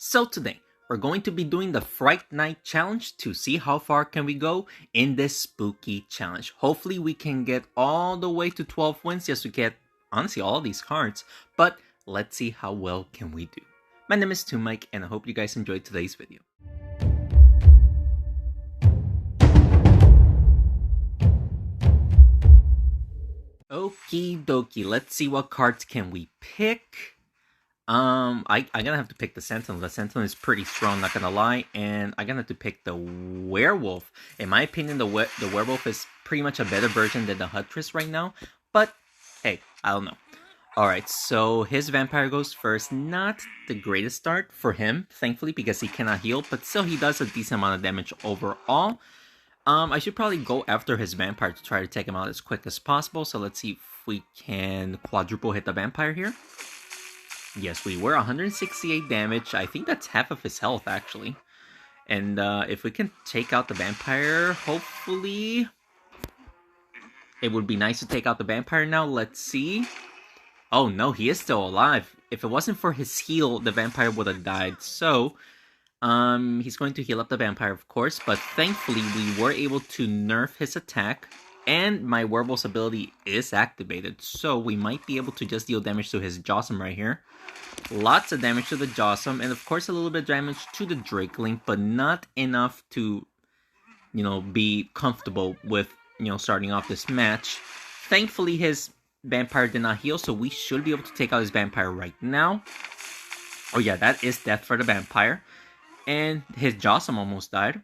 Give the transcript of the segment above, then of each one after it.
So today, we're going to be doing the Fright Night challenge to see how far can we go in this spooky challenge. Hopefully we can get all the way to 12 wins just to get, honestly, all these cards. But let's see how well can we do. My name is Mike, and I hope you guys enjoyed today's video. Okie dokie, let's see what cards can we pick. I'm gonna have to pick the Sentinel. The Sentinel is pretty strong, not gonna lie, and I'm gonna have to pick the Werewolf. In my opinion, the Werewolf is pretty much a better version than the Huntress right now, but hey, I don't know. Alright, so his Vampire goes first. Not the greatest start for him, thankfully, because he cannot heal, but still he does a decent amount of damage overall. I should probably go after his Vampire to try to take him out as quick as possible, so let's see if we can quadruple hit the Vampire here. Yes, we were 168 damage. I think that's half of his health, actually. And if we can take out the Vampire, hopefully... It would be nice to take out the Vampire now. Let's see. Oh, no, he is still alive. If it wasn't for his heal, the Vampire would have died. So, he's going to heal up the Vampire, of course. But thankfully, we were able to nerf his attack. And my Werewolf's ability is activated, so we might be able to just deal damage to his Jawsome right here. Lots of damage to the Jawsome, and of course a little bit of damage to the Drakeling, but not enough to, be comfortable with, starting off this match. Thankfully, his Vampire did not heal, so we should be able to take out his Vampire right now. Oh yeah, that is death for the Vampire. And his Jawsome almost died.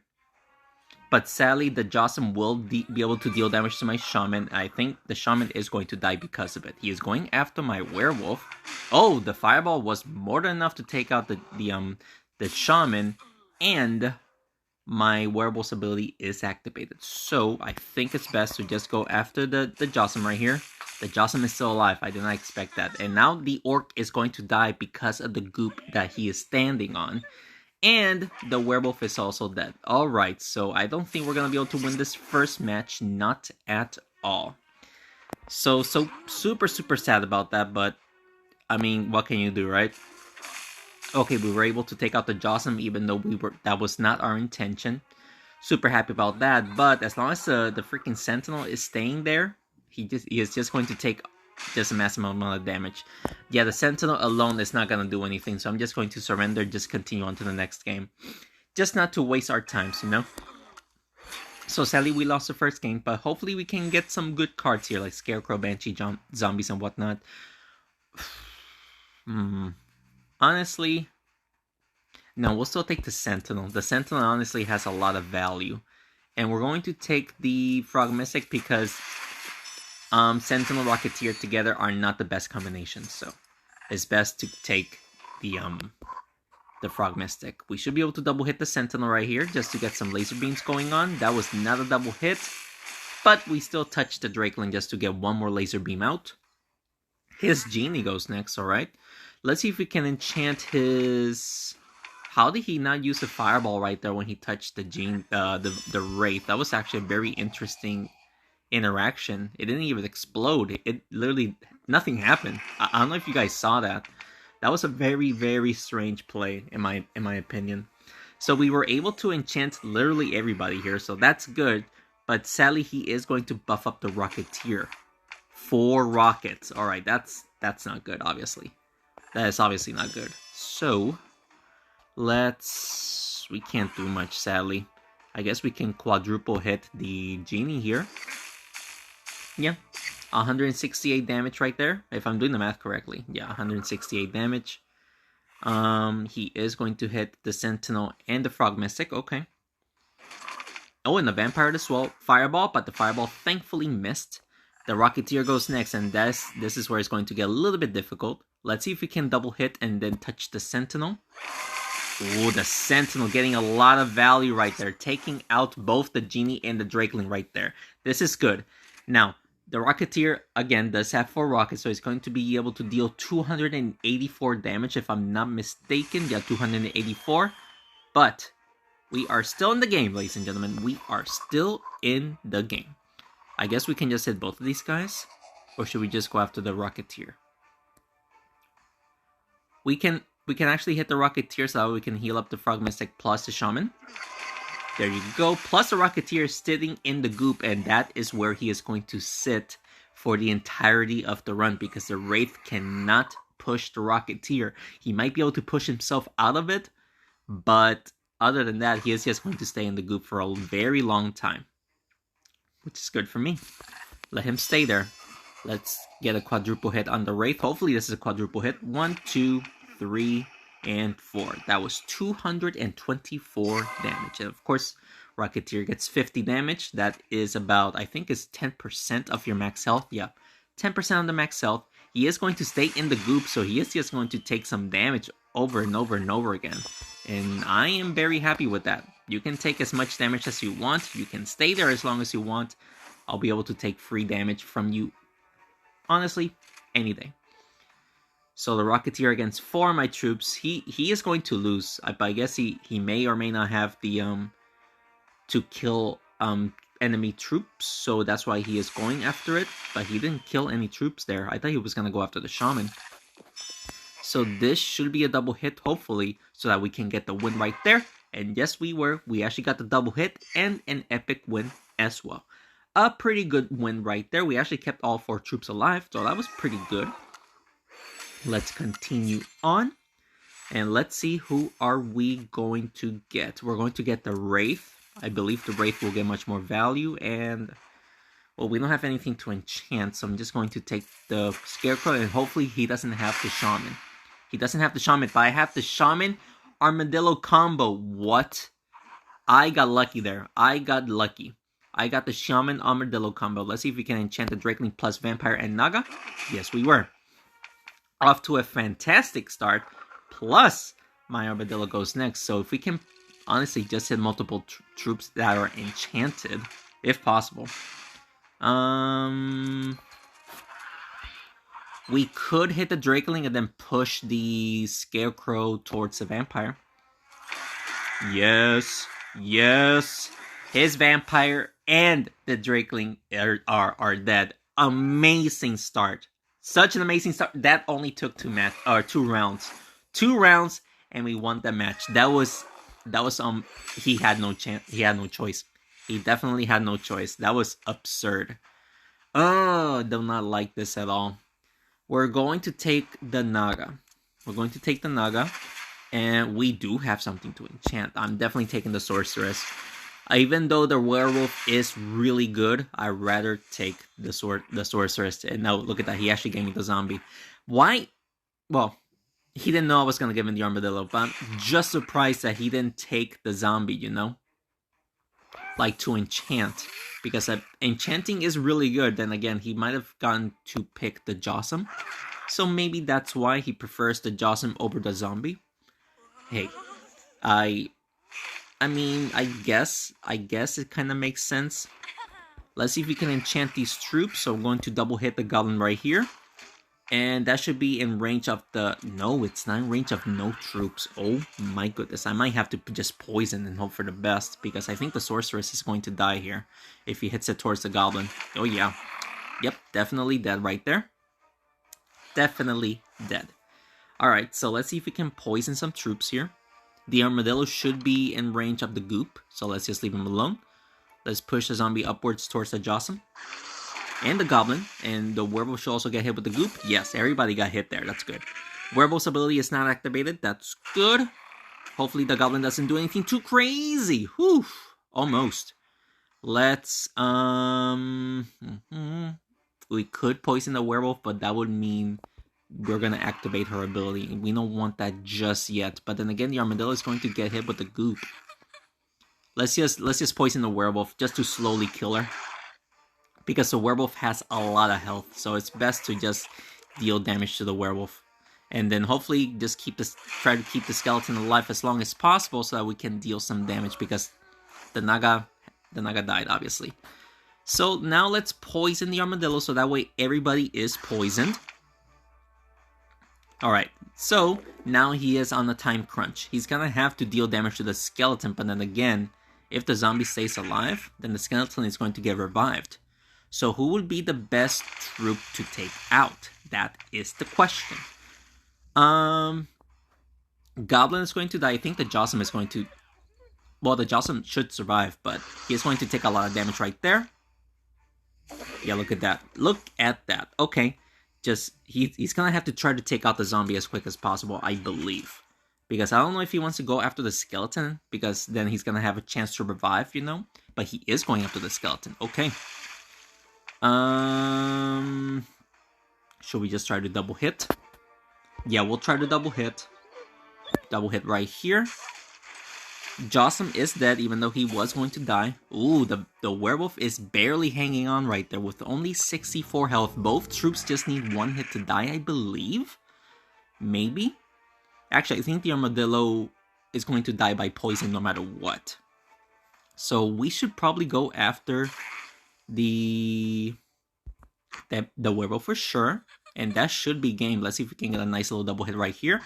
But sadly, the Jawsome will be able to deal damage to my Shaman. I think the Shaman is going to die because of it. He is going after my Werewolf. Oh, the Fireball was more than enough to take out the Shaman. And my Werewolf's ability is activated. So, I think it's best to just go after the Jawsome right here. The Jawsome is still alive. I did not expect that. And now the Orc is going to die because of the goop that he is standing on. And the Werewolf is also dead. Alright, so I don't think we're going to be able to win this first match. Not at all. So super sad about that, but I mean, what can you do, right? Okay, we were able to take out the Jawsome even though that was not our intention. Super happy about that, but as long as the freaking Sentinel is staying there, he is just going to take just a massive amount of damage. Yeah, the Sentinel alone is not going to do anything, so I'm just going to surrender, just continue on to the next game. Just not to waste our times, So sadly, we lost the first game, but hopefully we can get some good cards here, like Scarecrow, Banshee, Zombies, and whatnot. Honestly, no, we'll still take the Sentinel. The Sentinel honestly has a lot of value. And we're going to take the Frog Mystic because... Sentinel Rocketeer together are not the best combinations, so it's best to take the Frog Mystic. We should be able to double hit the Sentinel right here just to get some laser beams going on. That was not a double hit, but we still touched the Drakeling just to get one more laser beam out. His Genie goes next, alright. Let's see if we can enchant his... How did he not use the Fireball right there when he touched the Wraith? That was actually a very interesting interaction. It didn't even explode. It literally, nothing happened. I don't know if you guys saw that. That was a very, very strange play in my opinion. So we were able to enchant literally everybody here, so that's good. But sadly, he is going to buff up the Rocketeer. 4 rockets. Alright, that's not good, obviously. That is obviously not good. So, we can't do much, sadly. I guess we can quadruple hit the Genie here. Yeah, 168 damage right there, if I'm doing the math correctly. Yeah, 168 damage. He is going to hit the Sentinel and the Frog Mystic. Okay. Oh, and the Vampire as well. Fireball, but the Fireball thankfully missed. The Rocketeer goes next, and this is where it's going to get a little bit difficult. Let's see if we can double hit and then touch the Sentinel. Ooh, the Sentinel getting a lot of value right there. Taking out both the Genie and the Drakeling right there. This is good. Now, the Rocketeer, again, does have 4 rockets, so he's going to be able to deal 284 damage, if I'm not mistaken. Yeah, 284. But we are still in the game, ladies and gentlemen. We are still in the game. I guess we can just hit both of these guys. Or should we just go after the Rocketeer? We can we can actually hit the Rocketeer so that we can heal up the Frog Mystic plus the Shaman. There you go. Plus the Rocketeer is sitting in the goop, and that is where he is going to sit for the entirety of the run because the Wraith cannot push the Rocketeer. He might be able to push himself out of it, but other than that, he is just going to stay in the goop for a very long time, which is good for me. Let him stay there. Let's get a quadruple hit on the Wraith. Hopefully this is a quadruple hit. 1, 2, 3, and 4. That was 224 damage. And of course, Rocketeer gets 50 damage. That is about, I think is 10% of your max health. Yeah, 10% on the max health. He is going to stay in the goop, so he is just going to take some damage over and over and over again. And I am very happy with that. You can take as much damage as you want. You can stay there as long as you want. I'll be able to take free damage from you, honestly, any day. So the Rocketeer against 4 of my troops, he is going to lose. I guess he may or may not have the to kill enemy troops, so that's why he is going after it. But he didn't kill any troops there. I thought he was gonna go after the Shaman. So this should be a double hit, hopefully, so that we can get the win right there. And yes, we were. We actually got the double hit and an epic win as well. A pretty good win right there. We actually kept all 4 troops alive, so that was pretty good. Let's continue on. And let's see who are we going to get. We're going to get the Wraith. I believe the Wraith will get much more value. And, well, we don't have anything to enchant, so I'm just going to take the Scarecrow. And hopefully he doesn't have the Shaman. He doesn't have the Shaman, but I have the Shaman Armadillo combo. What? I got lucky there. I got lucky. I got the Shaman Armadillo combo. Let's see if we can enchant the Drakeling plus Vampire and Naga. Yes, we were. Off to a fantastic start. Plus, my Armadillo goes next. So if we can honestly just hit multiple troops that are enchanted, if possible. We could hit the Drakeling and then push the Scarecrow towards the Vampire. Yes. Yes. His Vampire and the Drakeling are dead. Amazing start. Such an amazing start. That only took 2 rounds. 2 rounds and we won the match. That was he had no chance. He had no choice. He definitely had no choice. That was absurd. Oh, I do not like this at all. We're going to take the Naga. We're going to take the Naga. And we do have something to enchant. I'm definitely taking the Sorceress. Even though the Werewolf is really good, I'd rather take the Sorceress. And now, look at that. He actually gave me the Zombie. Why? Well, he didn't know I was going to give him the Armadillo. But I'm just surprised that he didn't take the Zombie, you know? Like, to enchant. Because enchanting is really good. Then again, he might have gone to pick the Jossum. So maybe that's why he prefers the Jossum over the Zombie. Hey, I mean, I guess it kind of makes sense. Let's see if we can enchant these troops. So I'm going to double hit the Goblin right here. And that should be in range of the... No, it's not in range of no troops. Oh my goodness. I might have to just poison and hope for the best. Because I think the Sorceress is going to die here. If he hits it towards the Goblin. Oh yeah. Yep, definitely dead right there. Definitely dead. Alright, so let's see if we can poison some troops here. The Armadillo should be in range of the Goop. So let's just leave him alone. Let's push the Zombie upwards towards the Jossum. And the Goblin, and the Werewolf should also get hit with the Goop. Yes, everybody got hit there. That's good. Werewolf's ability is not activated. That's good. Hopefully the Goblin doesn't do anything too crazy. Whew. Almost. Let's, we could poison the Werewolf, but that would mean we're going to activate her ability. We don't want that just yet. But then again, the Armadillo is going to get hit with the Goop. Let's just poison the Werewolf just to slowly kill her. Because the Werewolf has a lot of health, so it's best to just deal damage to the Werewolf. And then hopefully just try to keep the Skeleton alive as long as possible so that we can deal some damage because the Naga died, obviously. So now let's poison the Armadillo so that way everybody is poisoned. Alright, so now he is on a time crunch. He's gonna have to deal damage to the Skeleton, but then again, if the Zombie stays alive, then the Skeleton is going to get revived. So who would be the best troop to take out? That is the question. Goblin is going to die. I think the Jossum is going to... Well, the Jossum should survive, but he is going to take a lot of damage right there. Yeah, look at that. Look at that. Okay. Just, he's gonna have to try to take out the zombie as quick as possible, I believe. Because I don't know if he wants to go after the skeleton, because then he's gonna have a chance to revive, you know? But he is going after the skeleton. Okay. Should we just try to double hit? Yeah, we'll try to double hit. Double hit right here. Jossum is dead, even though he was going to die. Ooh, the werewolf is barely hanging on right there with only 64 health. Both troops just need one hit to die, I believe? Maybe? Actually, I think the armadillo is going to die by poison no matter what. So we should probably go after the werewolf for sure. And that should be game. Let's see if we can get a nice little double hit right here.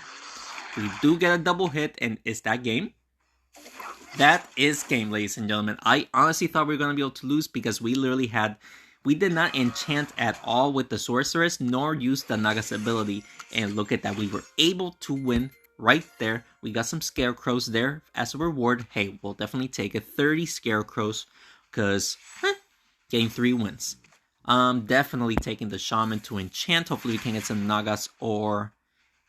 We do get a double hit, and is that game? That is game, ladies and gentlemen. I honestly thought we were going to be able to lose because we literally we did not enchant at all with the sorceress, nor use the Naga's ability. And look at that, we were able to win right there. We got some scarecrows there as a reward. Hey, we'll definitely take it. 30 scarecrows, because getting 3 wins. Definitely taking the shaman to enchant. Hopefully we can get some Nagas or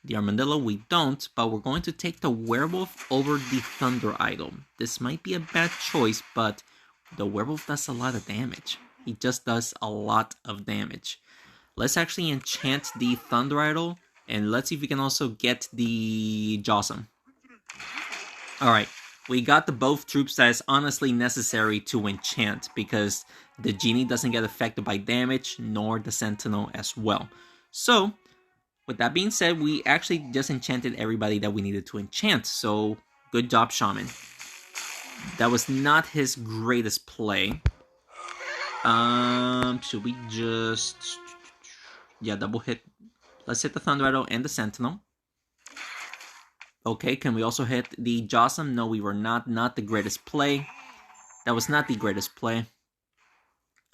the armadillo. We don't, but we're going to take the werewolf over the thunder idol. This might be a bad choice, but the werewolf does a lot of damage. He just does a lot of damage. Let's actually enchant the thunder idol, and let's see if we can also get the Jossum. Alright, we got the both troops that is honestly necessary to enchant, because the genie doesn't get affected by damage, nor the sentinel as well. So, with that being said, we actually just enchanted everybody that we needed to enchant. So, good job, Shaman. That was not his greatest play. Should we just... Yeah, double hit. Let's hit the Thunder Idol and the Sentinel. Okay, can we also hit the Jossum? No, we were not. Not the greatest play. That was not the greatest play.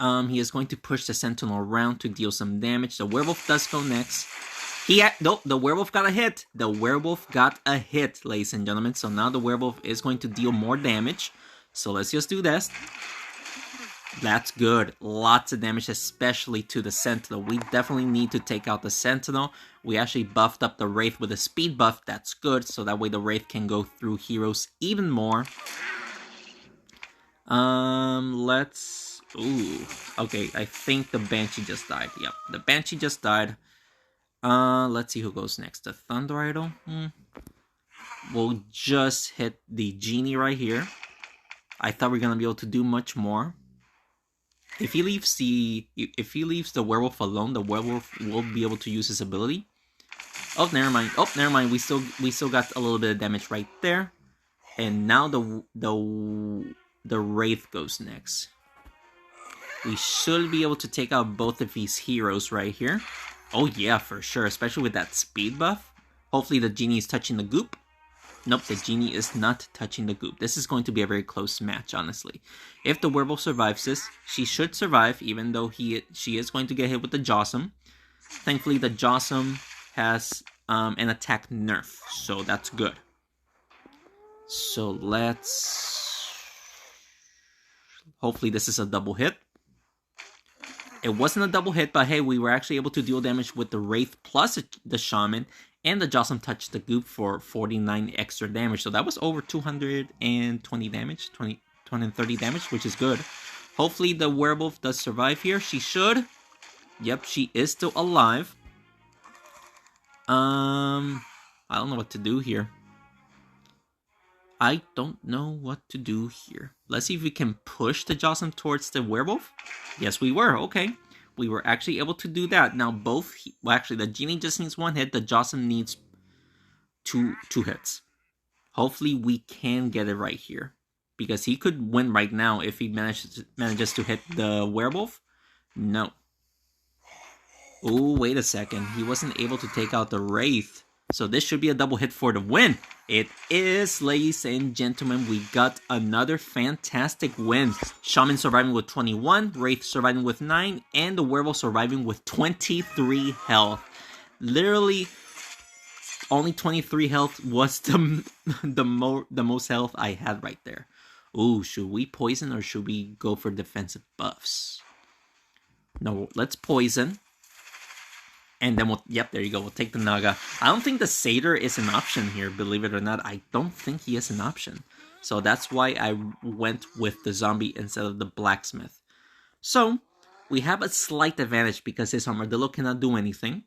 He is going to push the Sentinel around to deal some damage. The Werewolf does go next. No, the werewolf got a hit. The werewolf got a hit, ladies and gentlemen. So now the werewolf is going to deal more damage. So let's just do this. That's good. Lots of damage, especially to the Sentinel. We definitely need to take out the Sentinel. We actually buffed up the Wraith with a speed buff. That's good. So that way the Wraith can go through heroes even more. Let's... Ooh. Okay, I think the Banshee just died. Yep, the Banshee just died. Let's see who goes next. The Thunder Idol? We'll just hit the Genie right here. I thought we were gonna be able to do much more. If he leaves the werewolf alone, the werewolf will be able to use his ability. Oh, never mind. Oh, never mind. We still got a little bit of damage right there. And now the Wraith goes next. We should be able to take out both of these heroes right here. Oh yeah, for sure, especially with that speed buff. Hopefully the Genie is touching the goop. Nope, the Genie is not touching the goop. This is going to be a very close match, honestly. If the werewolf survives this, she should survive, even though she is going to get hit with the Jossum. Thankfully, the Jossum has an attack nerf, so that's good. So let's... Hopefully this is a double hit. It wasn't a double hit, but hey, we were actually able to deal damage with the Wraith plus the Shaman, and the Jossum touched the goop for 49 extra damage. So that was over 220 damage, 230 damage, which is good. Hopefully the werewolf does survive here. She should. Yep, she is still alive. I don't know what to do here. I don't know what to do here. Let's see if we can push the Jossum towards the werewolf. Yes, we were. Okay. We were actually able to do that. Now both... Well, actually, the Genie just needs 1 hit. The Jossum needs two hits. Hopefully, we can get it right here. Because he could win right now if he manages to hit the werewolf. No. Oh, wait a second. He wasn't able to take out the Wraith. So this should be a double hit for the win. It is, ladies and gentlemen. We got another fantastic win. Shaman surviving with 21, Wraith surviving with 9, and the Werewolf surviving with 23 health. Literally, only 23 health was the most health I had right there. Ooh, should we poison or should we go for defensive buffs? No, let's poison. And then yep, there you go. We'll take the Naga. I don't think the Satyr is an option here, believe it or not. I don't think he is an option. So that's why I went with the zombie instead of the blacksmith. So, we have a slight advantage because his armadillo cannot do anything.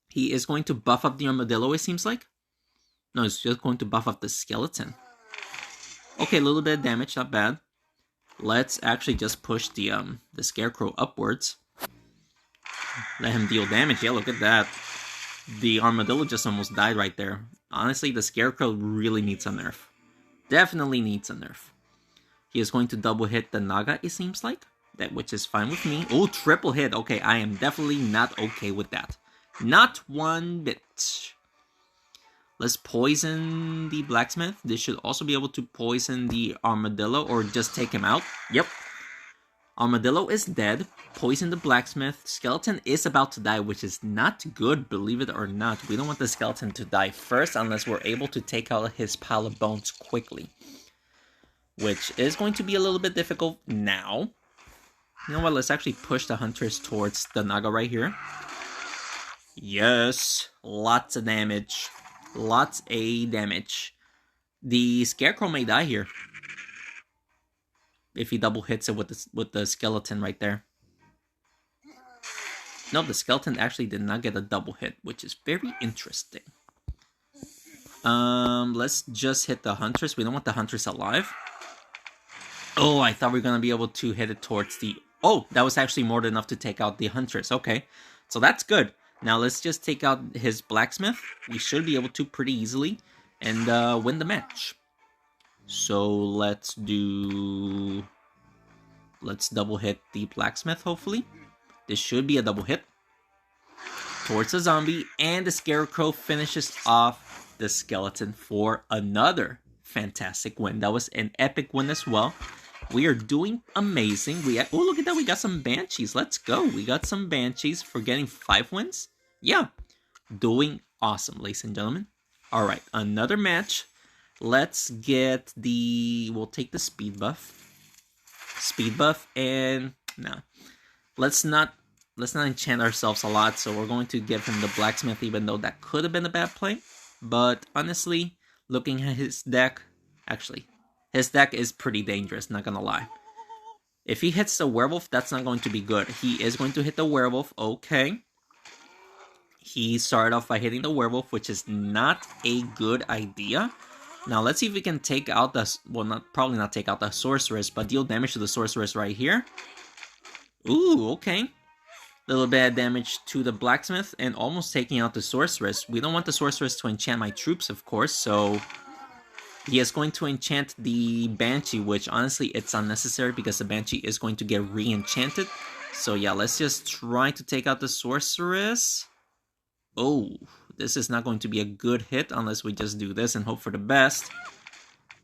He is going to buff up the armadillo, it seems like. No, he's just going to buff up the skeleton. Okay, a little bit of damage, not bad. Let's actually just push the scarecrow upwards. Let him deal damage. Yeah, look at that. The armadillo just almost died right there. Honestly, the scarecrow really needs a nerf. Definitely needs a nerf. He is going to double hit the Naga, it seems like. Which is fine with me. Oh, triple hit. Okay, I am definitely not okay with that. Not one bit. Let's poison the blacksmith. This should also be able to poison the armadillo or just take him out. Yep. Armadillo is dead. Poison the blacksmith. Skeleton is about to die, which is not good, believe it or not. We don't want the skeleton to die first unless we're able to take out his pile of bones quickly. Which is going to be a little bit difficult now. You know what? Let's actually push the hunters towards the Naga right here. Yes. Lots of damage. Lots of damage. The scarecrow may die here. If he double hits it with the skeleton right there. No, the skeleton actually did not get a double hit, which is very interesting. Let's just hit the hunters. We don't want the hunters alive. Oh, I thought we were going to be able to hit it towards the... Oh, that was actually more than enough to take out the hunters. Okay, so that's good. Now let's just take out his blacksmith. We should be able to pretty easily and win the match. So let's double hit the blacksmith, hopefully. This should be a double hit. Towards the zombie, and the scarecrow finishes off the skeleton for another fantastic win. That was an epic win as well. We are doing amazing. Oh, look at that. We got some banshees. Let's go. We got some banshees for getting 5 wins. Yeah. Doing awesome, ladies and gentlemen. All right. Another match. Let's get we'll take the speed buff. Speed buff and no. Let's not enchant ourselves a lot. So we're going to give him the blacksmith, even though that could have been a bad play. But honestly, looking at his deck, actually, his deck is pretty dangerous, not gonna lie. If he hits the werewolf, that's not going to be good. He is going to hit the werewolf, okay. He started off by hitting the werewolf, which is not a good idea. Now, let's see if we can take out the... Well, probably not take out the sorceress, but deal damage to the sorceress right here. Ooh, okay. Little bit of damage to the blacksmith and almost taking out the sorceress. We don't want the sorceress to enchant my troops, of course, so... He is going to enchant the Banshee, which honestly it's unnecessary because the Banshee is going to get re-enchanted. So yeah, let's just try to take out the sorceress. Oh, this is not going to be a good hit unless we just do this and hope for the best.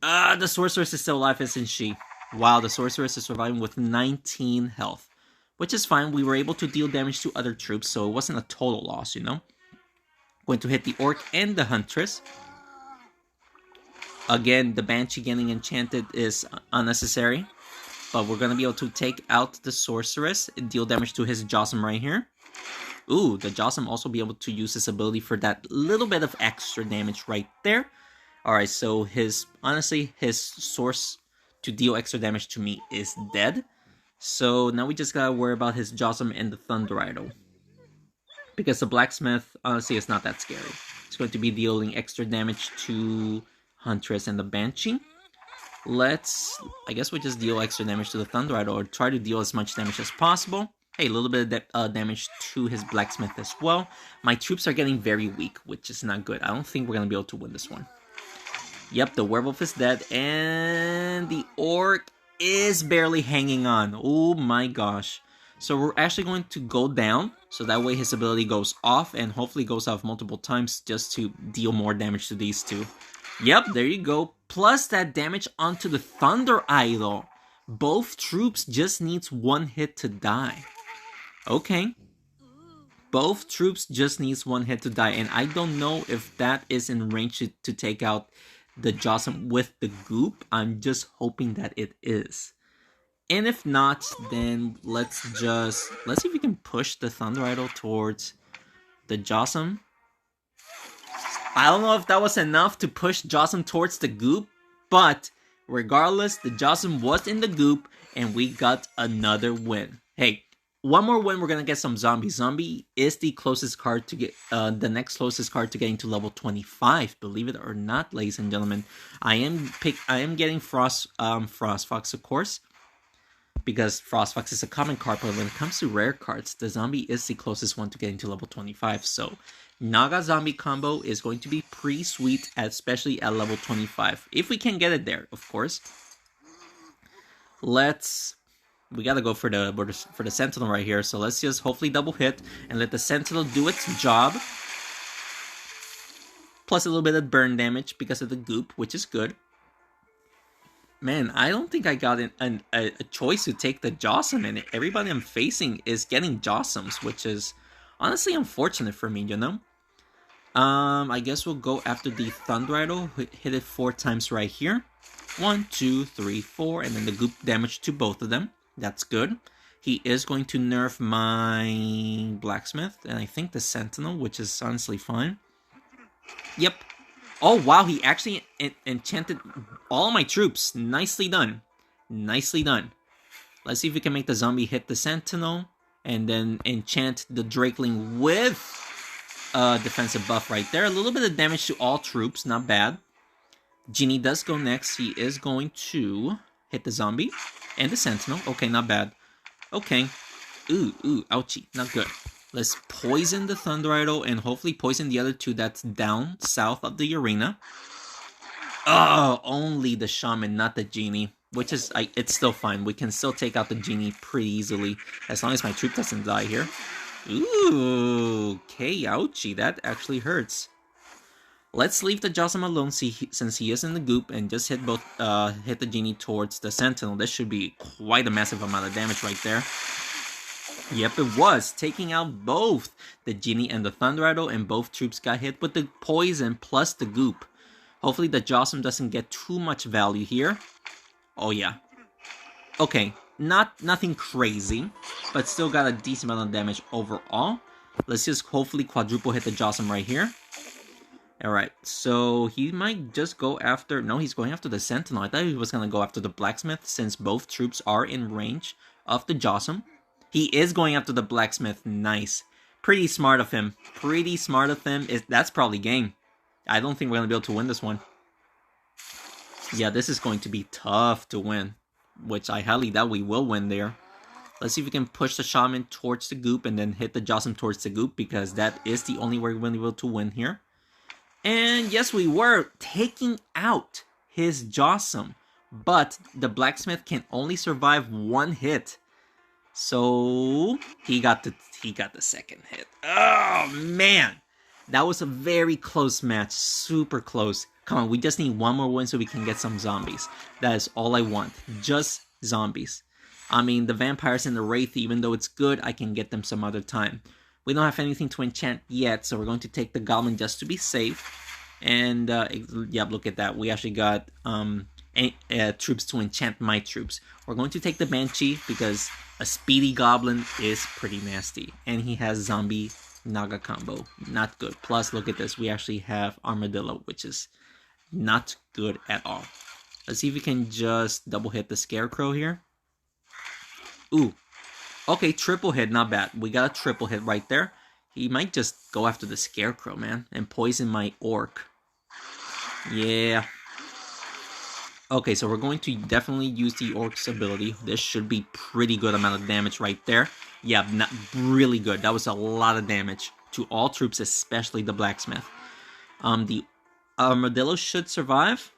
The sorceress is still alive, isn't she? Wow, the sorceress is surviving with 19 health. Which is fine, we were able to deal damage to other troops, so it wasn't a total loss, you know? Going to hit the orc and the huntress. Again, the Banshee getting enchanted is unnecessary. But we're going to be able to take out the sorceress and deal damage to his Josam right here. Ooh, the Josam also be able to use his ability for that little bit of extra damage right there. Alright, so honestly, his source to deal extra damage to me is dead. So now we just gotta worry about his Josam and the Thunder Idol. Because the blacksmith, honestly, is not that scary. It's going to be dealing extra damage to Huntress and the Banshee. I guess we just deal extra damage to the Thunder Idol, or try to deal as much damage as possible. Hey, a little bit of damage to his blacksmith as well. My troops are getting very weak, which is not good. I don't think we're going to be able to win this one. Yep, the werewolf is dead, and the orc is barely hanging on. Oh my gosh. So we're actually going to go down, so that way his ability goes off, and hopefully goes off multiple times just to deal more damage to these two. Yep, there you go. Plus that damage onto the Thunder Idol. Both troops just needs one hit to die. Okay. Both troops just needs one hit to die, and I don't know if that is in range to take out the Jossum with the goop. I'm just hoping that it is. And if not, then let's see if we can push the Thunder Idol towards the Jossum. I don't know if that was enough to push Jossum towards the goop, but regardless, the Jossum was in the goop, and we got another win. Hey, one more win, we're gonna get some Zombie. Zombie is the closest card to get, the next closest card to getting to level 25. Believe it or not, ladies and gentlemen, I am getting Frost Fox, of course, because Frost Fox is a common card. But when it comes to rare cards, the Zombie is the closest one to getting to level 25. So Naga Zombie combo is going to be pretty sweet, especially at level 25, if we can get it there, of course. We gotta go for the Sentinel right here, so let's just hopefully double hit and let the Sentinel do its job. Plus a little bit of burn damage because of the goop, which is good. Man, I don't think I got a choice to take the Jossum, and everybody I'm facing is getting Jossums, which is honestly unfortunate for me, you know? I guess we'll go after the Thunder Idol, hit it 4 times right here. 1, 2, 3, 4, and then the goop damage to both of them. That's good. He is going to nerf my Blacksmith, and I think the Sentinel, which is honestly fine. Yep. Oh, wow, he actually enchanted all my troops. Nicely done. Nicely done. Let's see if we can make the Zombie hit the Sentinel, and then enchant the Drakeling with defensive buff right there. A little bit of damage to all troops, not bad. Genie does go next. He is going to hit the Zombie and the Sentinel. Okay, not bad. Okay. Ooh, ouchie. Not good. Let's poison the Thunder Idol and hopefully poison the other 2 that's down south of the arena. Oh, only the Shaman, not the Genie. Which is, it's still fine. We can still take out the Genie pretty easily, as long as my troop doesn't die here. Ooh, okay, ouchie. That actually hurts. Let's leave the Jossum alone since he is in the goop, and just hit the Genie towards the Sentinel. This should be quite a massive amount of damage right there. Yep, it was, taking out both the Genie and the Thunder Idol, and both troops got hit with the poison plus the goop. Hopefully the Jossum doesn't get too much value here. Oh yeah. Okay, nothing crazy, but still got a decent amount of damage overall. Let's just hopefully quadruple hit the Jossum right here. Alright, so he might just go after... No, he's going after the Sentinel. I thought he was going to go after the Blacksmith, since both troops are in range of the Jossum. He is going after the Blacksmith. Nice. Pretty smart of him. Pretty smart of him. That's probably game. I don't think we're going to be able to win this one. Yeah, this is going to be tough to win, which I highly doubt we will win there. Let's see if we can push the Shaman towards the goop and then hit the Jossum towards the goop, because that is the only way we're going to be able to win here. And yes, we were taking out his Jossum, but the Blacksmith can only survive 1 hit. So he got the second hit. Oh man, that was a very close match, super close. Come on, we just need 1 more win so we can get some zombies. That is all I want, just zombies. I mean, the vampires and the wraith, even though it's good, I can get them some other time. We don't have anything to enchant yet, so we're going to take the goblin just to be safe. And yeah, look at that. We actually got troops to enchant my troops. We're going to take the banshee because a speedy goblin is pretty nasty, and he has zombie naga combo. Not good. Plus, look at this. We actually have armadillo, which is not good at all. Let's see if we can just double hit the scarecrow here. Ooh. Okay, triple hit, not bad. We got a triple hit right there. He might just go after the Scarecrow, man, and poison my Orc. Yeah. Okay, so we're going to definitely use the Orc's ability. This should be pretty good amount of damage right there. Yeah, not really good. That was a lot of damage to all troops, especially the Blacksmith. The Armadillo should survive.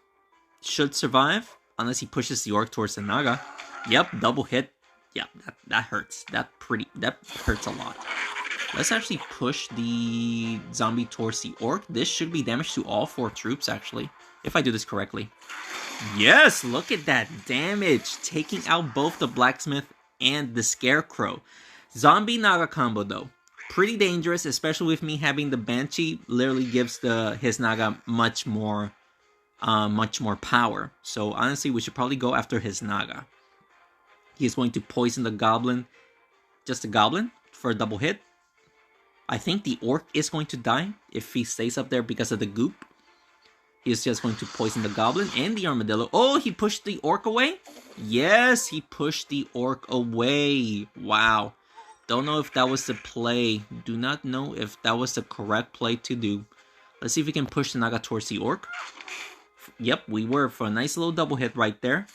Unless he pushes the Orc towards the Naga. Yep, double hit. Yeah, that hurts. That hurts a lot. Let's actually push the zombie towards the Orc. This should be damage to all 4 troops, actually, if I do this correctly. Yes, look at that damage, taking out both the Blacksmith and the Scarecrow. Zombie Naga combo, though. pretty dangerous, especially with me having the Banshee. Literally gives his Naga much more power. So honestly, we should probably go after his Naga. He's going to poison the Goblin, just a Goblin, for a double hit. I think the Orc is going to die if he stays up there because of the goop. He's just going to poison the Goblin and the Armadillo. Oh, he pushed the Orc away? Yes, he pushed the Orc away. Wow. Don't know if that was the play. Do not know if that was the correct play to do. Let's see if we can push the Naga towards the Orc. Yep, we were for a nice little double hit right there.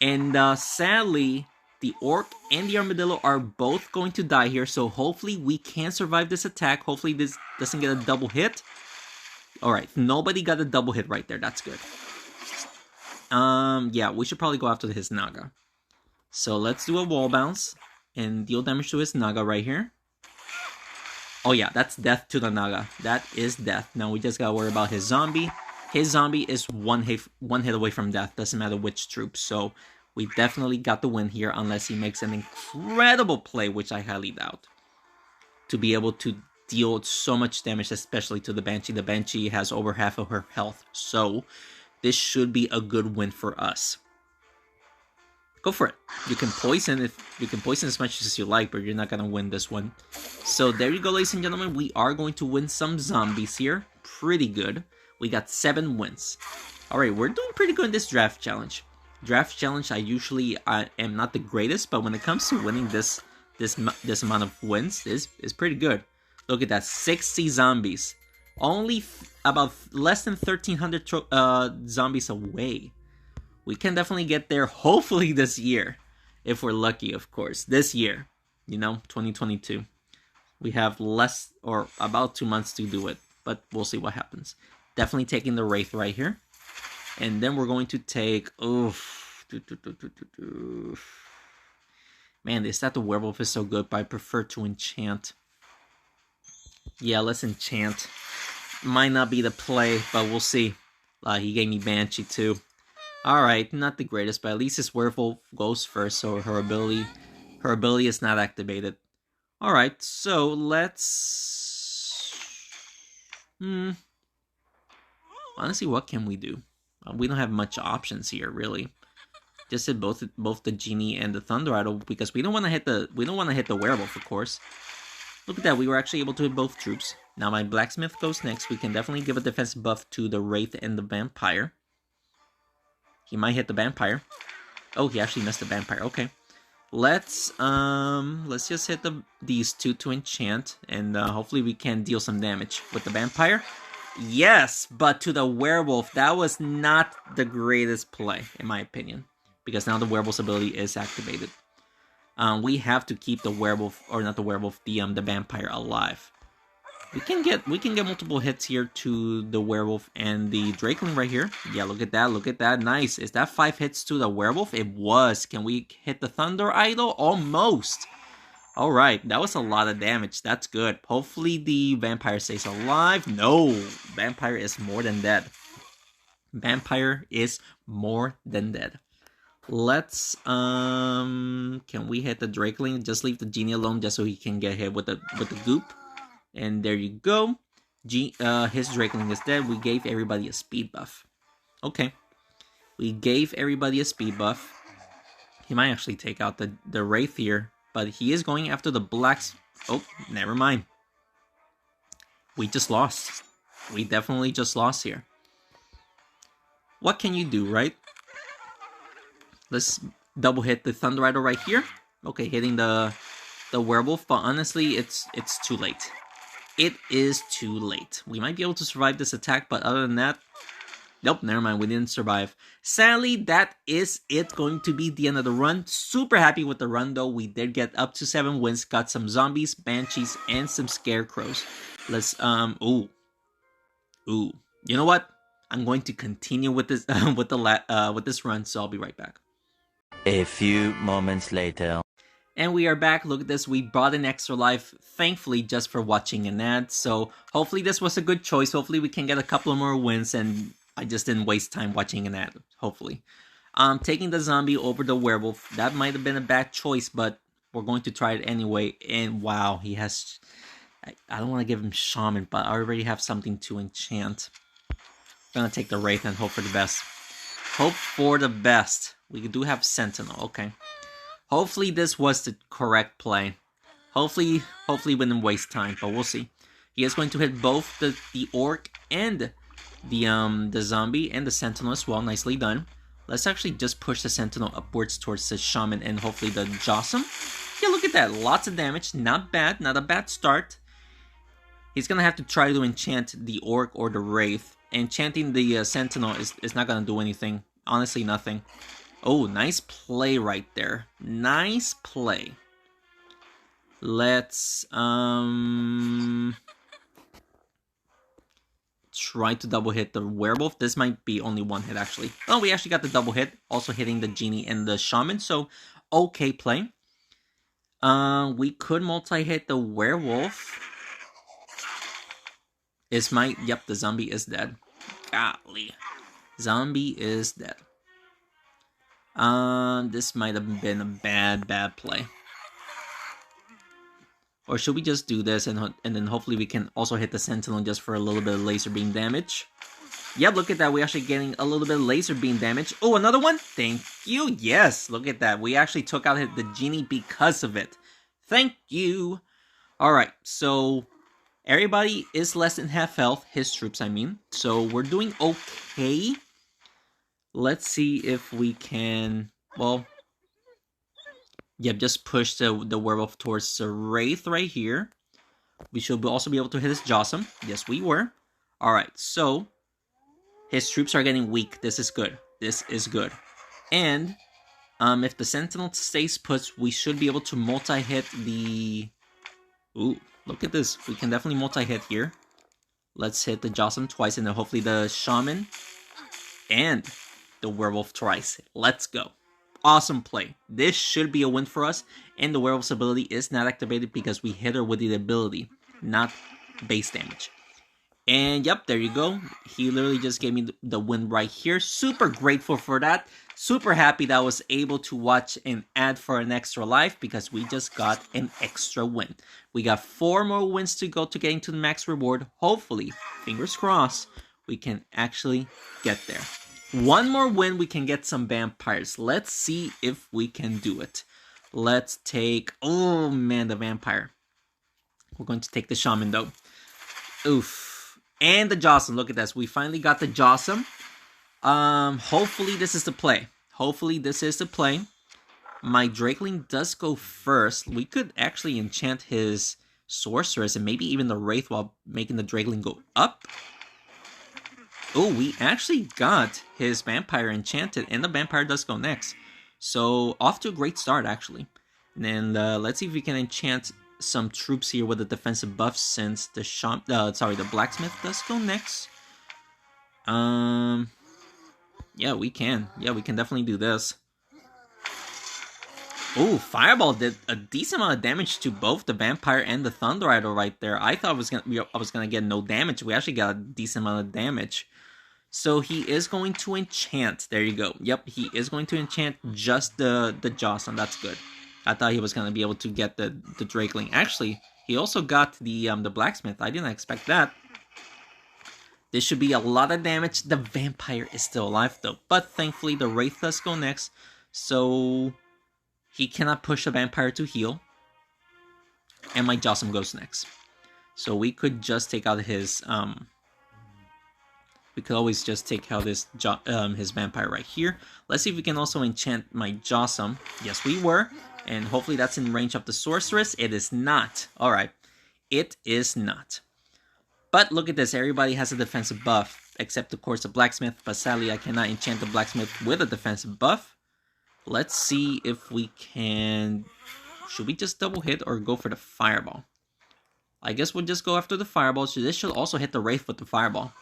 And sadly, the Orc and the Armadillo are both going to die here. So hopefully we can survive this attack. Hopefully this doesn't get a double hit. Alright, nobody got a double hit right there. That's good. Yeah, we should probably go after his Naga. So let's do a wall bounce and deal damage to his Naga right here. Oh yeah, that's death to the Naga. That is death. Now we just gotta worry about his zombie. His zombie is one hit away from death. Doesn't matter which troop. So we definitely got the win here unless he makes an incredible play, which I highly doubt, to be able to deal so much damage, especially to the Banshee. The Banshee has over half of her health, so this should be a good win for us. Go for it. You can poison as much as you like, but you're not gonna win this one. So there you go, ladies and gentlemen. We are going to win some zombies here. Pretty good. We got 7 wins. Alright, we're doing pretty good in this draft challenge. Draft challenge, I am not the greatest, but when it comes to winning this amount of wins, is pretty good. Look at that, 60 zombies. Only about less than 1,300 zombies away. We can definitely get there, hopefully this year. If we're lucky, of course. This year, 2022. We have less, or about 2 months to do it. But we'll see what happens. Definitely taking the Wraith right here. And then we're going to take... Man, is that the Werewolf is so good, but I prefer to enchant. Yeah, let's enchant. Might not be the play, but we'll see. He gave me Banshee too. Alright, not the greatest, but at least his Werewolf goes first, so her ability is not activated. Alright, so let's... Honestly, what can we do? We don't have much options here, really. Just hit both the Genie and the Thunder Idol because we don't want to hit the Werewolf, of course. Look at that, we were actually able to hit both troops. Now my Blacksmith goes next. We can definitely give a defense buff to the Wraith and the Vampire. He might hit the Vampire. Oh, he actually missed the Vampire. Okay. Let's just hit these two to enchant, and hopefully we can deal some damage with the Vampire. Yes, but to the Werewolf, that was not the greatest play, in my opinion, because now the Werewolf's ability is activated. We have to keep the Werewolf, or not the Werewolf, the Vampire alive. We can get multiple hits here to the Werewolf and the Drakeling right here. Yeah, look at that, nice. Is that 5 hits to the Werewolf? It was. Can we hit the Thunder Idol? Almost. Alright, that was a lot of damage. That's good. Hopefully the Vampire stays alive. No, Vampire is more than dead. Vampire is more than dead. Let's, can we hit the Drakeling? Just leave the Genie alone just so he can get hit with the goop. And there you go. His Drakeling is dead. We gave everybody a speed buff. Okay. We gave everybody a speed buff. He might actually take out the Wraith here. But he is going after the Blacks. Oh, never mind. We just lost. We definitely just lost here. What can you do, right? Let's double hit the Thunder Idol right here. Okay, hitting the Werewolf. But honestly, it's too late. It is too late. We might be able to survive this attack, but other than that, nope, never mind, we didn't survive. Sadly, that is it, going to be the end of the run. Super happy with the run, though. We did get up to 7 wins, got some zombies, banshees, and some scarecrows. Let's, ooh. You know what? I'm going to continue with this, with this run, so I'll be right back. A few moments later. And we are back. Look at this. We bought an extra life, thankfully, just for watching an ad. So hopefully this was a good choice. Hopefully we can get a couple of more wins, and I just didn't waste time watching an ad, hopefully. Taking the zombie over the Werewolf. That might have been a bad choice, but we're going to try it anyway. And wow, he has I don't want to give him Shaman, but I already have something to enchant. I'm gonna take the Wraith and hope for the best. Hope for the best. We do have Sentinel, okay. Hopefully this was the correct play. Hopefully we didn't waste time, but we'll see. He is going to hit both the Orc and the Zombie and the Sentinel as well. Nicely done. Let's actually just push the Sentinel upwards towards the Shaman and hopefully the Jossum. Yeah, look at that. Lots of damage. Not bad. Not a bad start. He's going to have to try to enchant the Orc or the Wraith. Enchanting the Sentinel is not going to do anything. Honestly, nothing. Oh, nice play right there. Nice play. Let's try to double hit the Werewolf. This might be only one hit, actually. Oh, we actually got the double hit. Also hitting the Genie and the Shaman. So, okay play. We could multi-hit the Werewolf. Yep, the Zombie is dead. Golly. Zombie is dead. This might have been a bad play. Or should we just do this and then hopefully we can also hit the Sentinel just for a little bit of laser beam damage? Yep, look at that. We're actually getting a little bit of laser beam damage. Oh, another one? Thank you. Yes, look at that. We actually took out the Genie because of it. Thank you. Alright, so everybody is less than half health. His troops, I mean. So we're doing okay. Let's see if we can... Well... Yep, just push the Werewolf towards the Wraith right here. We should also be able to hit his Jossum. Yes, we were. Alright, so... His troops are getting weak. This is good. This is good. And... if the Sentinel stays put, we should be able to multi-hit the... Ooh, look at this. We can definitely multi-hit here. Let's hit the Jossum twice and then hopefully the Shaman. And the Werewolf twice. Let's go. Awesome play. This should be a win for us. And the Werewolf's ability is not activated because we hit her with the ability, not base damage. And yep, there you go. He literally just gave me the win right here. Super grateful for that. Super happy that I was able to watch an ad for an extra life because we just got an extra win. We got 4 more wins to go to getting to the max reward. Hopefully, fingers crossed, we can actually get there. One more win, we can get some vampires. Let's see if we can do it. Let's take... Oh, man, the vampire. We're going to take the Shaman, though. Oof. And the Jossum. Look at this. We finally got the Jossum. Hopefully this is the play. Hopefully this is the play. My Drakeling does go first. We could actually enchant his Sorceress and maybe even the Wraith while making the Drakeling go up. Oh, we actually got his Vampire enchanted, and the Vampire does go next. So, off to a great start, actually. And let's see if we can enchant some troops here with a defensive buff, since the Blacksmith does go next. Yeah, we can. Yeah, we can definitely do this. Oh, Fireball did a decent amount of damage to both the Vampire and the Thunder Idol right there. I thought I was gonna get no damage. We actually got a decent amount of damage. So he is going to enchant. There you go. Yep, he is going to enchant just the Jossum. That's good. I thought he was gonna be able to get the Drakeling. Actually, he also got the Blacksmith. I didn't expect that. This should be a lot of damage. The Vampire is still alive though, but thankfully the Wraith does go next. So he cannot push the Vampire to heal. And my Jossum goes next. So we could just take out his... we could always just take out his Vampire right here. Let's see if we can also enchant my Jossum. Yes, we were. And hopefully that's in range of the Sorceress. It is not. Alright. It is not. But look at this. Everybody has a defensive buff. Except, of course, the Blacksmith. But sadly, I cannot enchant the Blacksmith with a defensive buff. Let's see if we can... Should we just double hit or go for the Fireball? I guess we'll just go after the Fireball. So this should also hit the Wraith with the Fireball.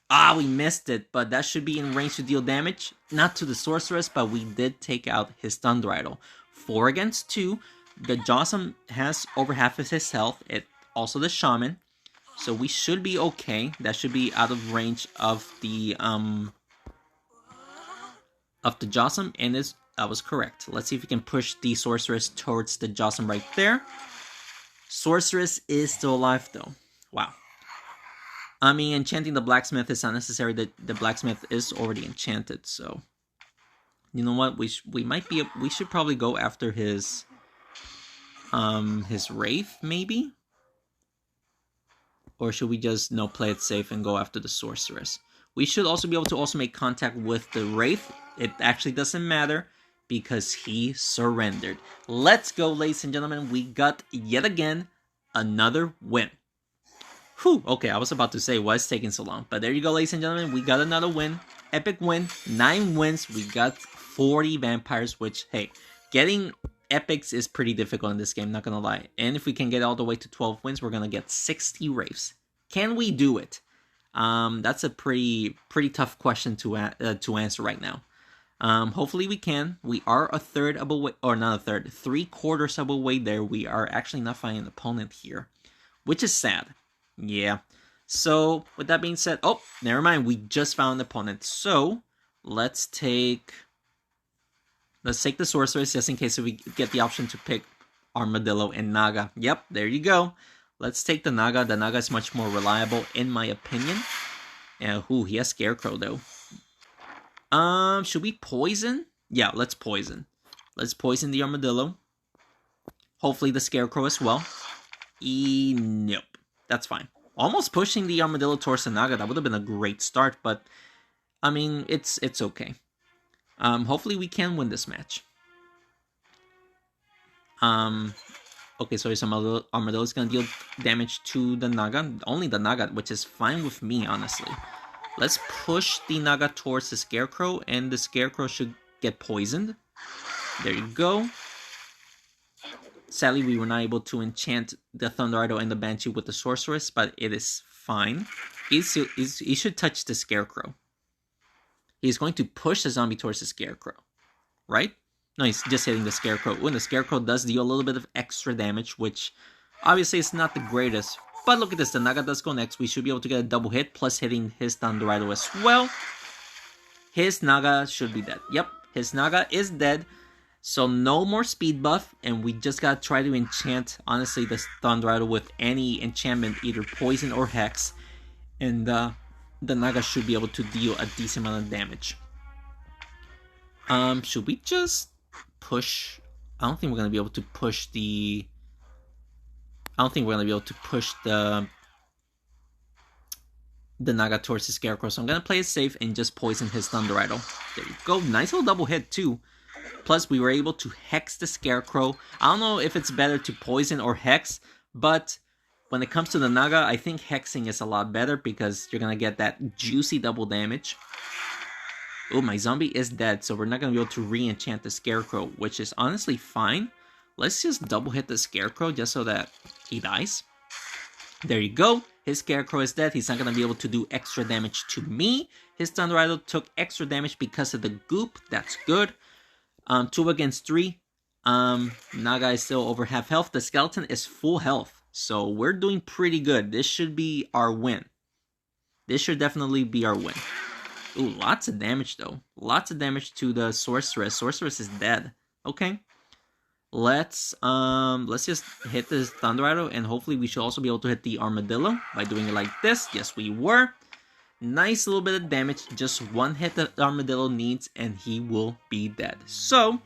Ah, we missed it. But that should be in range to deal damage. Not to the Sorceress, but we did take out his Thunder Idol. 4 against 2. The Jossum has over half of his health. Also the Shaman. So we should be okay. That should be out of range of the Jossum, and I was correct. Let's see if we can push the Sorceress towards the Jossum right there. Sorceress is still alive, though. Wow. I mean, enchanting the blacksmith is unnecessary. The blacksmith is already enchanted, so... You know what? We should probably go after his wraith, maybe? Or should we just play it safe and go after the sorceress? We should also be able to also make contact with the wraith. It actually doesn't matter because he surrendered. Let's go, ladies and gentlemen. We got yet again another win. Whew, okay, I was about to say why it's taking so long. But there you go, ladies and gentlemen. We got another win. Epic win. 9 wins. We got 40 vampires, which, hey, getting epics is pretty difficult in this game, not gonna lie. And if we can get all the way to 12 wins, we're gonna get 60 wraiths. Can we do it? That's a pretty tough question to answer right now. Hopefully we can. We are a third of a way, or not a third, 3/4 of a way there. We are actually not finding an opponent here, which is sad. Yeah. So with that being said, oh, never mind. We just found an opponent. So let's take the sorceress just in case we get the option to pick Armadillo and Naga. Yep, there you go. Let's take the Naga. The Naga is much more reliable in my opinion. And he has Scarecrow though. Should we poison? Yeah, let's poison. Let's poison the Armadillo. Hopefully the Scarecrow as well. Nope. That's fine. Almost pushing the Armadillo towards the Naga. That would have been a great start, but I mean, it's okay. Hopefully we can win this match. Okay, so his Armadillo is gonna deal damage to the Naga. Only the Naga, which is fine with me, honestly. Let's push the Naga towards the Scarecrow, and the Scarecrow should get poisoned. There you go. Sadly, we were not able to enchant the Thunder Idol and the Banshee with the Sorceress, but it is fine. He should touch the Scarecrow. He's going to push the zombie towards the Scarecrow, right? No, he's just hitting the Scarecrow. When the Scarecrow does deal a little bit of extra damage, which obviously is not the greatest. But look at this, the Naga does go next. We should be able to get a double hit, plus hitting his Thunder Idol as well. His Naga should be dead. Yep, his Naga is dead. So no more speed buff, and we just gotta try to enchant, honestly, this Thunder Idol with any enchantment, either poison or hex. And the Naga should be able to deal a decent amount of damage. Should we just push? I don't think we're gonna be able to push the... I don't think we're gonna be able to push the Naga towards the Scarecrow. So I'm gonna play it safe and just poison his Thunder Idol. There you go. Nice little double hit too. Plus, we were able to hex the Scarecrow. I don't know if it's better to poison or hex, but when it comes to the Naga, I think hexing is a lot better because you're going to get that juicy double damage. Oh, my zombie is dead, so we're not going to be able to re-enchant the Scarecrow, which is honestly fine. Let's just double hit the Scarecrow just so that he dies. There you go. His Scarecrow is dead. He's not going to be able to do extra damage to me. His Thunder Idol took extra damage because of the goop. That's good. 2 against 3. Naga is still over half health. The skeleton is full health. So we're doing pretty good. This should be our win. This should definitely be our win. Ooh, lots of damage though. Lots of damage to the sorceress. Sorceress is dead. Okay. Let's just hit this Thunder Idol, and hopefully we should also be able to hit the Armadillo by doing it like this. Yes, we were. Nice little bit of damage, just one hit that the Armadillo needs, and he will be dead. So,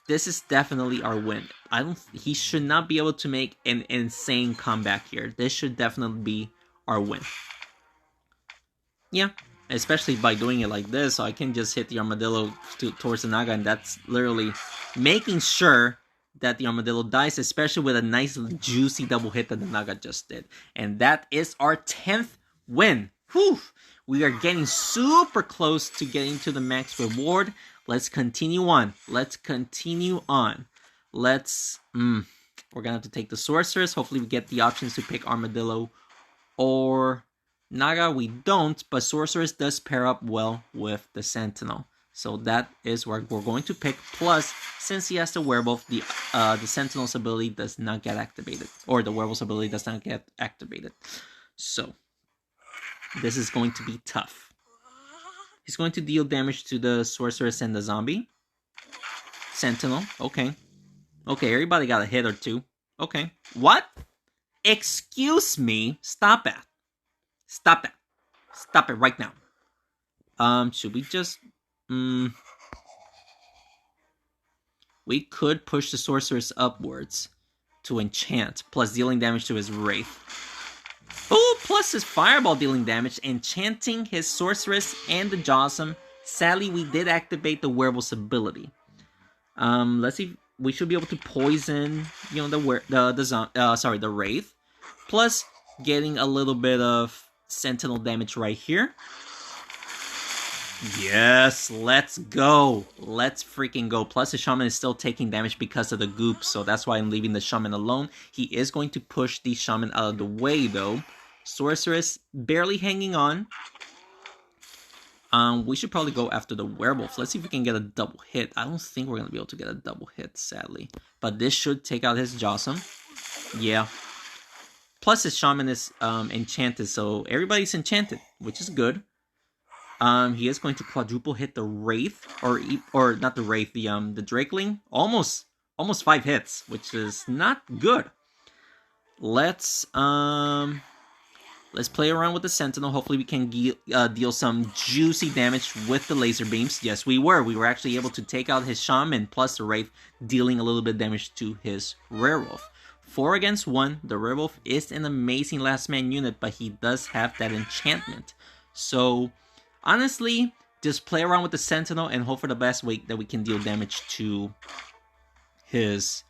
this is definitely our win. He should not be able to make an insane comeback here. This should definitely be our win. Yeah, especially by doing it like this, so I can just hit the Armadillo towards the Naga, and that's literally making sure that the Armadillo dies, especially with a nice juicy double hit that the Naga just did. And that is our 10th win. Whew! We are getting super close to getting to the max reward. Let's continue on. Let's continue on. We're gonna have to take the Sorceress. Hopefully we get the options to pick Armadillo or Naga. We don't, but Sorceress does pair up well with the Sentinel. So that is where we're going to pick. Plus, since he has the Werewolf, the Sentinel's ability does not get activated. Or the Werewolf's ability does not get activated. So this is going to be tough. He's going to deal damage to the Sorceress and the Zombie. Sentinel, okay. Okay, everybody got a hit or two. Okay. What? Excuse me. Stop it. Stop it. Stop it right now. Should we just... we could push the sorceress upwards to enchant, plus dealing damage to his wraith. Oh, plus his fireball dealing damage, enchanting his sorceress and the Jawsome. Sadly, we did activate the werewolf's ability. Let's see. We should be able to poison, the wraith, plus getting a little bit of sentinel damage right here. Yes, let's go. Let's freaking go. Plus, the shaman is still taking damage because of the goop, so that's why I'm leaving the shaman alone. He is going to push the shaman out of the way, though. Sorceress barely hanging on. We should probably go after the werewolf. Let's see if we can get a double hit. I don't think we're going to be able to get a double hit, sadly. But this should take out his Jawsome. Yeah. Plus, his shaman is enchanted, so everybody's enchanted, which is good. He is going to quadruple hit the Wraith, or not the Wraith, the Drakeling. Almost 5 hits, which is not good. Let's play around with the Sentinel. Hopefully we can deal some juicy damage with the laser beams. Yes, we were. We were actually able to take out his Shaman plus the Wraith, dealing a little bit of damage to his Werewolf. 4 against 1. The Werewolf is an amazing last man unit, but he does have that enchantment. So, honestly, just play around with the Sentinel and hope for the best way that we can deal damage to his...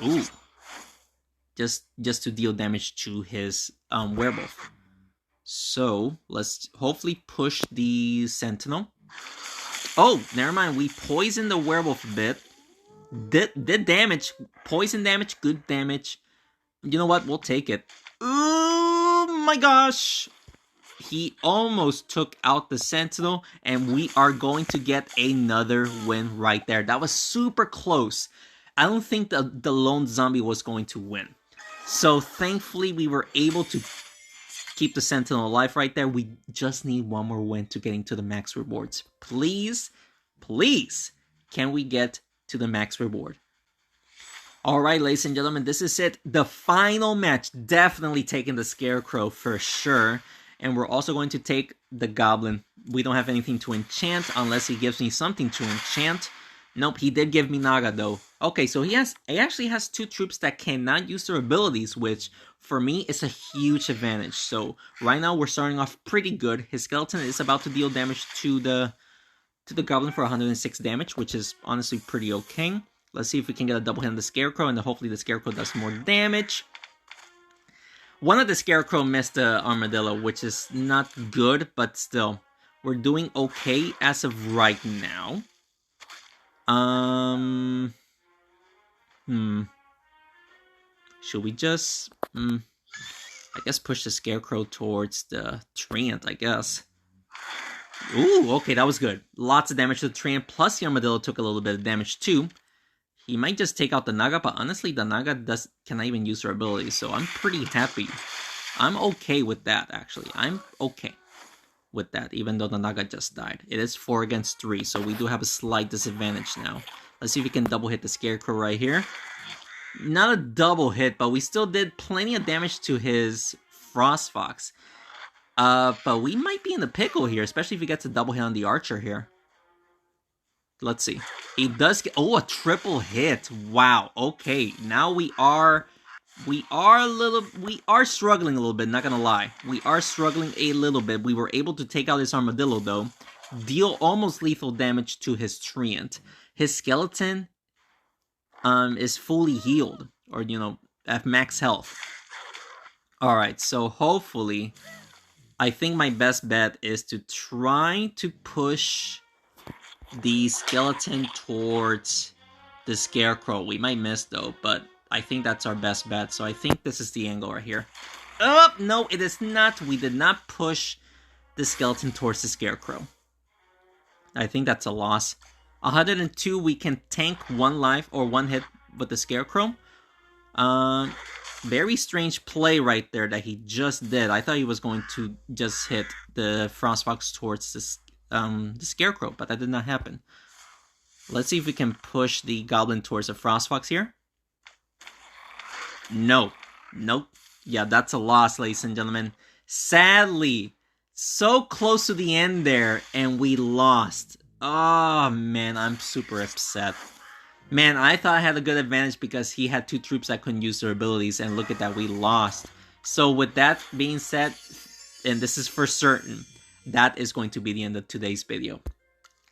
Ooh. Just to deal damage to his werewolf. So, let's hopefully push the Sentinel. Oh, never mind. We poisoned the werewolf a bit. Did damage. Poison damage, good damage. You know what? We'll take it. Oh my gosh. He almost took out the Sentinel, and we are going to get another win right there. That was super close. I don't think the lone zombie was going to win. So thankfully, we were able to keep the Sentinel alive right there. We just need one more win to get into the max rewards. Please, please, can we get to the max reward? Alright, ladies and gentlemen, this is it. The final match. Definitely taking the Scarecrow for sure. And we're also going to take the Goblin. We don't have anything to enchant unless he gives me something to enchant. Nope, he did give me Naga though. Okay, so he actually has 2 troops that cannot use their abilities, which for me is a huge advantage. So right now we're starting off pretty good. His skeleton is about to deal damage to the Goblin for 106 damage, which is honestly pretty okay. Let's see if we can get a double hit on the Scarecrow, and then hopefully the Scarecrow does more damage. One of the Scarecrow missed the Armadillo, which is not good, but still, we're doing okay as of right now. Should we just, I guess push the Scarecrow towards the Treant, I guess. Ooh, okay, that was good. Lots of damage to the Treant, plus the Armadillo took a little bit of damage too. He might just take out the Naga, but honestly, the Naga cannot even use her abilities, so I'm pretty happy. I'm okay with that, actually. I'm okay with that, even though the Naga just died. It is 4 against 3, so we do have a slight disadvantage now. Let's see if we can double hit the Scarecrow right here. Not a double hit, but we still did plenty of damage to his Frost Fox. But we might be in the pickle here, especially if he gets a double hit on the Archer here. Let's see. He does get... Oh, a triple hit. Wow. Okay. Now we are struggling a little bit, not gonna lie. We are struggling a little bit. We were able to take out his Armadillo, though. Deal almost lethal damage to his Treant. His skeleton is fully healed. Or, at max health. Alright, so hopefully... I think my best bet is to try to push the skeleton towards the Scarecrow. We might miss though, but I think that's our best bet. So I think this is the angle right here. Oh, no, it is not. We did not push the skeleton towards the Scarecrow. I think that's a loss. 102, we can tank 1 life or 1 hit with the Scarecrow. Very strange play right there that he just did. I thought he was going to just hit the Frostfox towards the Scarecrow, but that did not happen. Let's see if we can push the Goblin towards the Frostfox here. No. Nope. Yeah, that's a loss, ladies and gentlemen. Sadly, so close to the end there, and we lost. Oh, man, I'm super upset. Man, I thought I had a good advantage because he had 2 troops that couldn't use their abilities, and look at that, we lost. So with that being said, and this is for certain, that is going to be the end of today's video.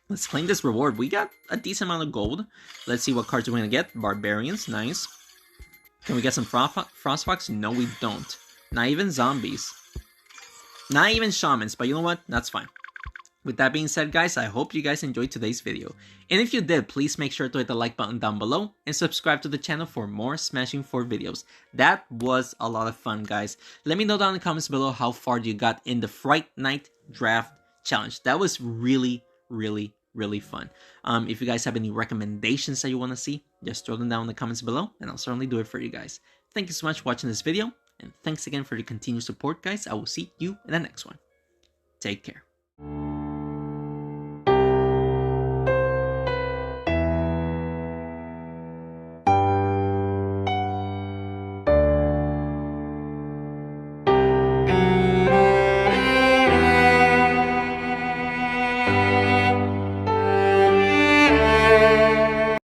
Let's claim this reward. We got a decent amount of gold. Let's see what cards we're going to get. Barbarians, nice. Can we get some Frostfox? No, we don't. Not even zombies. Not even shamans, but you know what? That's fine. With that being said, guys, I hope you guys enjoyed today's video. And if you did, please make sure to hit the like button down below and subscribe to the channel for more Smashing 4 videos. That was a lot of fun, guys. Let me know down in the comments below how far you got in the Fright Night Draft Challenge. That was really, really, really fun. If you guys have any recommendations that you want to see, just throw them down in the comments below, and I'll certainly do it for you guys. Thank you so much for watching this video, and thanks again for your continued support, guys. I will see you in the next one. Take care.